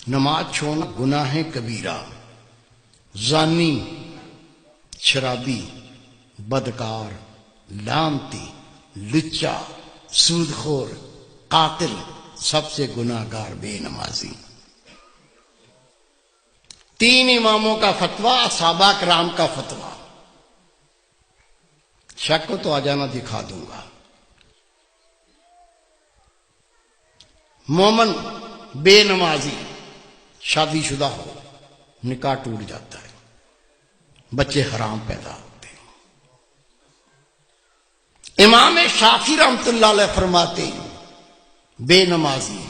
نماز چھوڑنا گناہ کبیرہ، زانی، شرابی، بدکار، لعنتی، لچا، سود خور، قاتل، سب سے گناہ گار بے نمازی۔ 3 اماموں کا فتویٰ، صحابہ کرام کا فتویٰ۔ شک کو تو آ جانا، دکھا دوں گا۔ مومن بے نمازی شادی شدہ ہو، نکاح ٹوٹ جاتا ہے، بچے حرام پیدا ہوتے ہیں۔ امام شافعی رحمۃ اللہ علیہ فرماتے ہیں بے نمازی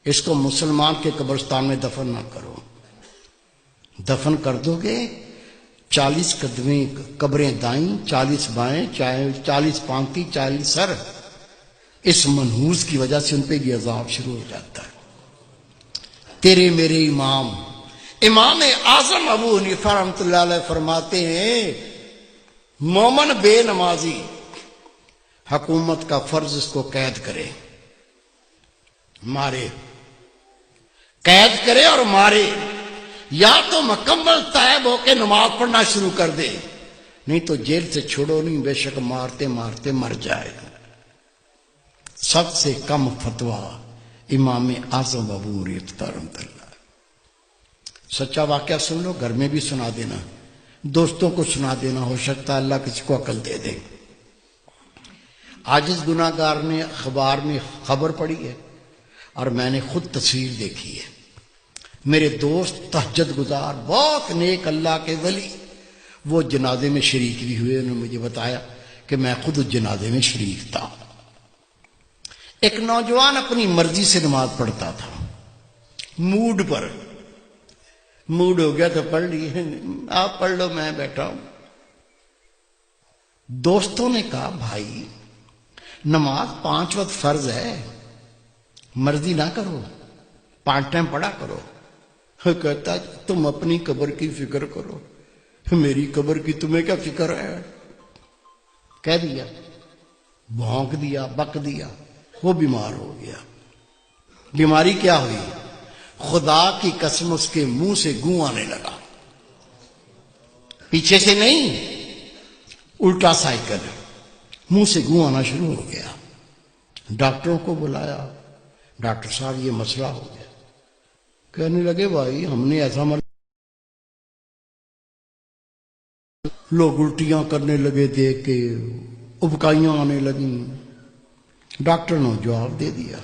اس کو مسلمان کے قبرستان میں دفن نہ کرو، دفن کر دو گے 40 قدمیں قبریں دائیں، 40 بائیں، 40 پانتی، 40 سر، اس منحوس کی وجہ سے ان پہ یہ عذاب شروع ہو جاتا ہے۔ تیرے میرے امام اعظم ابو حنیفہ رحمۃ اللہ علیہ فرماتے ہیں مومن بے نمازی حکومت کا فرض اس کو قید کرے، مارے، قید کرے اور مارے، یا تو مکمل تائب ہو کے نماز پڑھنا شروع کر دے، نہیں تو جیل سے چھوڑو نہیں، بے شک مارتے مارتے مر جائے۔ سب سے کم فتویٰ امام اعظم ابو حنیفہ رحمۃ اللہ۔ سچا واقعہ سن لو، گھر میں بھی سنا دینا، دوستوں کو سنا دینا، ہو سکتا ہے اللہ کسی کو عقل دے دے۔ عاجز گناہ گار نے اخبار میں خبر پڑھی ہے اور میں نے خود تصویر دیکھی ہے۔ میرے دوست تہجد گزار، بہت نیک اللہ کے ولی، وہ جنازے میں شریک بھی ہوئے، انہوں نے مجھے بتایا کہ میں خود اس جنازے میں شریک تھا۔ ایک نوجوان اپنی مرضی سے نماز پڑھتا تھا، موڈ پر، موڈ ہو گیا تو پڑھ لی، آپ پڑھ لو میں بیٹھا ہوں۔ دوستوں نے کہا بھائی نماز 5 وقت فرض ہے، مرضی نہ کرو، 5 ٹائم پڑھا کرو۔ کہتا تم اپنی قبر کی فکر کرو، میری قبر کی تمہیں کیا فکر ہے؟ کہہ دیا، بھونک دیا، بک دیا، وہ بیمار ہو گیا۔ بیماری کیا ہوئی؟ خدا کی قسم اس کے منہ سے گوں آنے لگا، پیچھے سے نہیں، الٹا سائیکل، منہ سے گوں آنا شروع ہو گیا۔ ڈاکٹروں کو بلایا، ڈاکٹر صاحب یہ مسئلہ ہو گیا۔ کہنے لگے بھائی ہم نے ایسا لوگ الٹیاں کرنے لگے، دیکھ کے ابکائیاں آنے لگیں۔ ڈاکٹر نے جواب دے دیا۔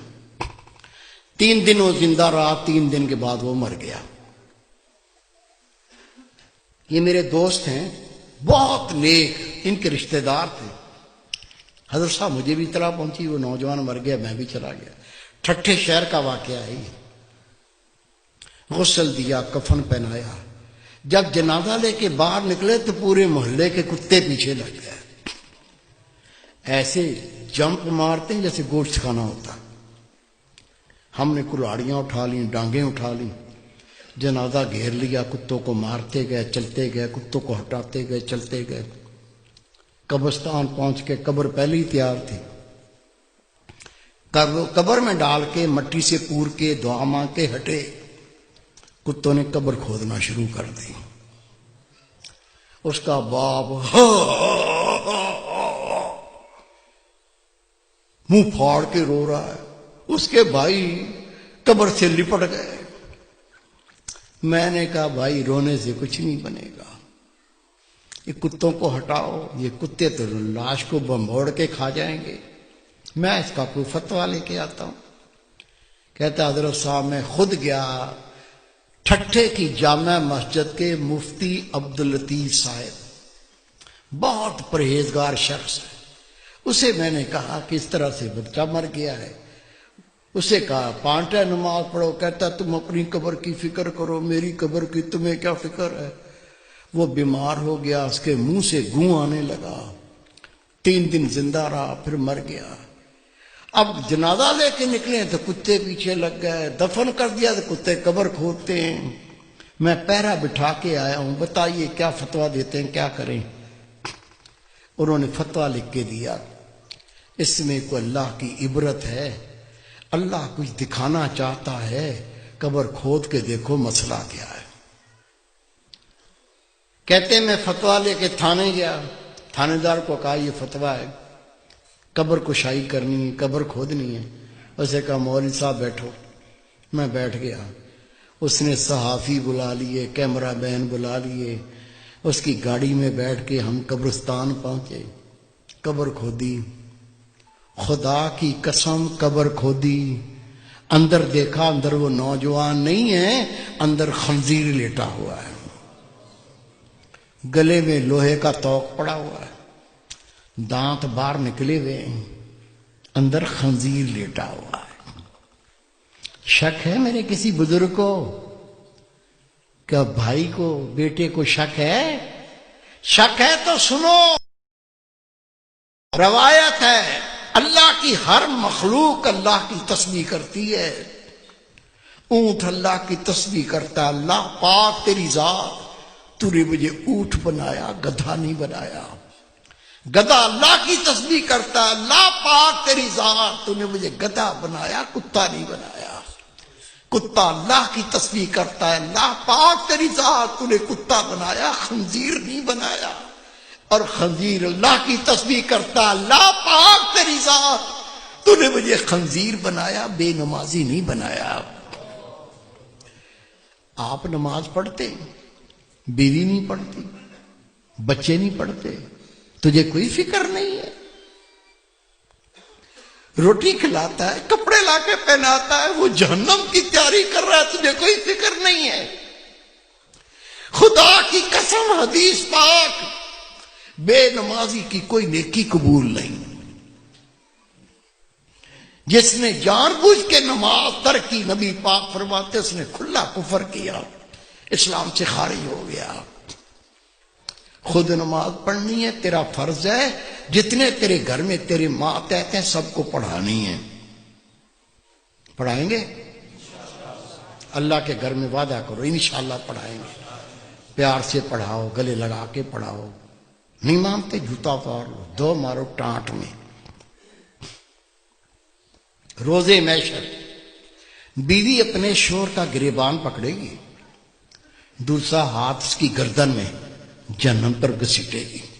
3 دن وہ زندہ رہا، 3 دن کے بعد وہ مر گیا۔ یہ میرے دوست ہیں، بہت نیک، ان کے رشتہ دار تھے۔ حضرت صاحب مجھے بھی اطلاع پہنچی، وہ نوجوان مر گیا، میں بھی چلا گیا۔ ٹھٹھے شہر کا واقعہ ہے یہ۔ غسل دیا، کفن پہنایا، جب جنازہ لے کے باہر نکلے تو پورے محلے کے کتے پیچھے لگ گئے، ایسے جمپ مارتے ہیں جیسے گوشت کھانا ہوتا۔ ہم نے کلاڑیاں اٹھا لیں، ڈانگیں اٹھا لیں، جنازہ گھیر لیا، کتوں کو مارتے گئے، چلتے گئے، کتوں کو ہٹاتے گئے، چلتے گئے۔ قبرستان پہنچ کے قبر پہلے ہی تیار تھی، قبر میں ڈال کے مٹی سے پور کے دعا مانگ کے ہٹے، کتوں نے قبر کھودنا شروع کر دی۔ اس کا باپ منہ پھاڑ کے رو رہا ہے، اس کے بھائی قبر سے لپٹ گئے۔ میں نے کہا بھائی رونے سے کچھ نہیں بنے گا، یہ کتوں کو ہٹاؤ، یہ کتے تو لاش کو بمبوڑ کے کھا جائیں گے، میں اس کا کوئی فتویٰ لے کے آتا ہوں۔ کہتا حضرت صاحب میں خود گیا، ٹھٹھے کی جامع مسجد کے مفتی عبداللطیف صاحب، بہت پرہیزگار شخص ہے، اسے میں نے کہا کہ اس طرح سے بچہ مر گیا ہے۔ اسے کہا 5 ٹائم نماز پڑھو، کہتا تم اپنی قبر کی فکر کرو، میری قبر کی تمہیں کیا فکر ہے؟ وہ بیمار ہو گیا، اس کے منہ سے گوں آنے لگا، 3 دن زندہ رہا، پھر مر گیا۔ اب جنازہ لے کے نکلے تو کتے پیچھے لگ گئے، دفن کر دیا تو کتے قبر کھودتے ہیں۔ میں پہرا بٹھا کے آیا ہوں، بتائیے کیا فتویٰ دیتے ہیں، کیا کریں؟ انہوں نے فتویٰ لکھ کے دیا، اس میں کوئی اللہ کی عبرت ہے، اللہ کچھ دکھانا چاہتا ہے قبر کھود کے دیکھو مسئلہ کیا ہے۔ کہتے میں فتویٰ لے کے تھانے گیا، تھانے دار کو کہا یہ فتویٰ ہے، قبر کشائی کرنی ہے، قبر کھودنی ہے۔ اسے کہا مولوی صاحب بیٹھو۔ میں بیٹھ گیا، اس نے صحافی بلا لیے، کیمرہ مین بلا لیے، اس کی گاڑی میں بیٹھ کے ہم قبرستان پہنچے، قبر کھودی، خدا کی قسم قبر کھودی، اندر دیکھا، اندر وہ نوجوان نہیں ہے، اندر خنزیر لیٹا ہوا ہے، گلے میں لوہے کا توق پڑا ہوا ہے، دانت باہر نکلے ہوئے ہیں، اندر خنزیر لیٹا ہوا ہے۔ شک ہے میرے کسی بزرگ کو؟ کیا بھائی کو، بیٹے کو شک ہے؟ شک ہے تو سنو، روایت ہے اللہ کی ہر مخلوق اللہ کی تسبیح کرتی ہے۔ اونٹ اللہ کی تسبیح کرتا ہے، اللہ پاک تیری ذات، تو نے مجھے اونٹ بنایا، گدھا نہیں بنایا۔ گدھا اللہ کی تسبیح کرتا ہے، اللہ پاک تیری ذات، تو نے مجھے گدھا بنایا، کتا نہیں بنایا۔ کتا اللہ کی تسبیح کرتا ہے، اللہ پاک تیری ذات، تو نے کتا بنایا، خنزیر نہیں بنایا۔ اور خنزیر اللہ کی تسبیح کرتا ہے، اللہ پاک تیری ذات، تو نے مجھے خنزیر بنایا، بے نمازی نہیں بنایا۔ آپ نماز پڑھتے، بیوی نہیں پڑھتی، بچے نہیں پڑھتے، تجھے کوئی فکر نہیں ہے؟ روٹی کھلاتا ہے، کپڑے لا کے پہناتا ہے، وہ جہنم کی تیاری کر رہا ہے، تجھے کوئی فکر نہیں ہے؟ خدا کی قسم حدیث پاک، بے نمازی کی کوئی نیکی قبول نہیں۔ جس نے جان بوجھ کے نماز ترک کی، نبی پاک فرماتے اس نے کھلا کفر کیا، اسلام سے خارج ہو گیا۔ خود نماز پڑھنی ہے، تیرا فرض ہے، جتنے تیرے گھر میں تیرے ماتحت ہیں سب کو پڑھانی ہے۔ پڑھائیں گے؟ اللہ کے گھر میں وعدہ کرو انشاءاللہ پڑھائیں گے۔ پیار سے پڑھاؤ، گلے لگا کے پڑھاؤ، نہیں مانتے جوتا پار لو، دو مارو ٹانٹ میں۔ روزے محشر بیوی اپنے شوہر کا گریبان پکڑے گی، دوسرا ہاتھ اس کی گردن میں جہنم پر گھسیٹے گی۔